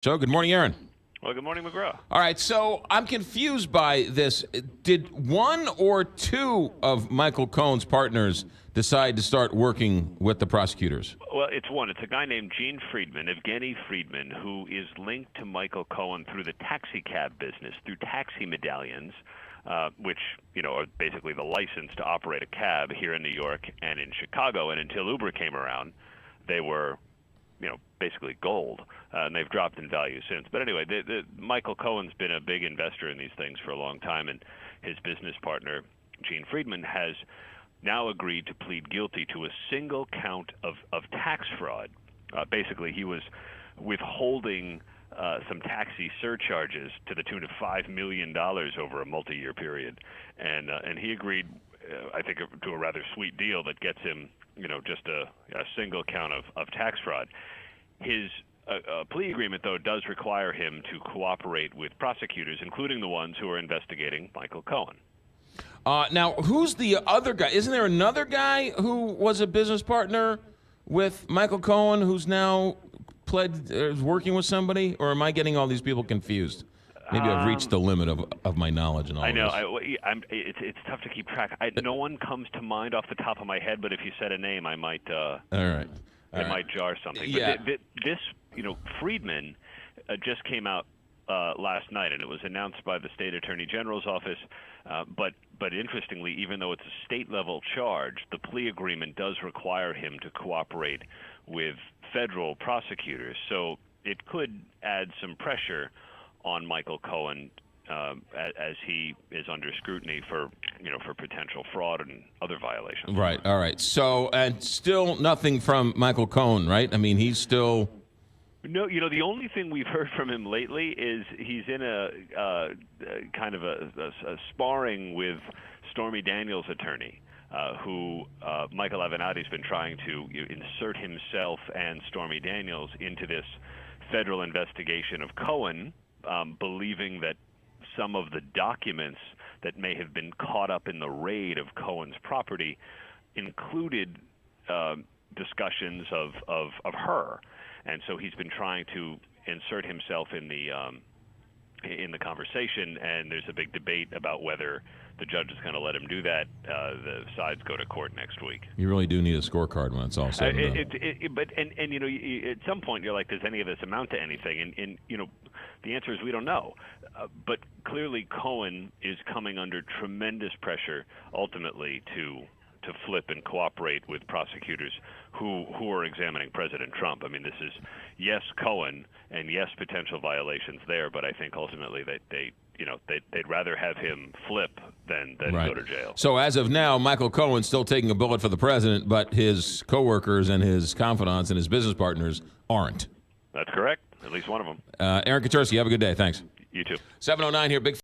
So, good morning, Aaron. Well, good morning, McGraw. All right, so I'm confused by this. Did one or two of Michael Cohen's partners decide to start working with the prosecutors? Well, it's one. It's a guy named Evgeny Friedman, who is linked to Michael Cohen through the taxi cab business, through taxi medallions, which, are basically the license to operate a cab here in New York and in Chicago. And until Uber came around, they were basically gold, and they've dropped in value since. But anyway, Michael Cohen's been a big investor in these things for a long time, and his business partner, Gene Friedman, has now agreed to plead guilty to a single count of tax fraud. Basically, he was withholding some taxi surcharges to the tune of $5 million over a multi-year period, and he agreed, I think, to a rather sweet deal that gets him just a single count of tax fraud. His plea agreement, though, does require him to cooperate with prosecutors, including the ones who are investigating Michael Cohen. Now, who's the other guy? Isn't there another guy who was a business partner with Michael Cohen who's now is working with somebody? Or am I getting all these people confused? Maybe I've reached the limit of my knowledge and all. I know. This. It's tough to keep track. No one comes to mind off the top of my head, but if you said a name, I might. All right. It might jar something. Yeah. But this, Friedman just came out last night, and it was announced by the state attorney general's office. But interestingly, even though it's a state-level charge, the plea agreement does require him to cooperate with federal prosecutors. So it could add some pressure on Michael Cohen as he is under scrutiny for potential fraud and other violations. Right. All right. So, and still nothing from Michael Cohen, right? I mean, he's still. No, the only thing we've heard from him lately is he's in a kind of a sparring with Stormy Daniels' attorney, who Michael Avenatti's been trying to insert himself and Stormy Daniels into this federal investigation of Cohen, believing that some of the documents that may have been caught up in the raid of Cohen's property included discussions of her. And so he's been trying to insert himself in the conversation, and there's a big debate about whether the judge is going to let him do that. The sides go to court next week. You really do need a scorecard when it's all said and done. But at some point you're like, does any of this amount to anything? And the answer is we don't know. But clearly Cohen is coming under tremendous pressure ultimately to flip and cooperate with prosecutors who are examining President Trump. I mean, this is, yes, Cohen, and yes, potential violations there, but I think ultimately that they'd rather have him flip than right. Go to jail. So as of now, Michael Cohen's still taking a bullet for the president, but his coworkers and his confidants and his business partners aren't. That's correct. At least one of them. Aaron Katersky, have a good day. Thanks. You too. 7:09 here. Big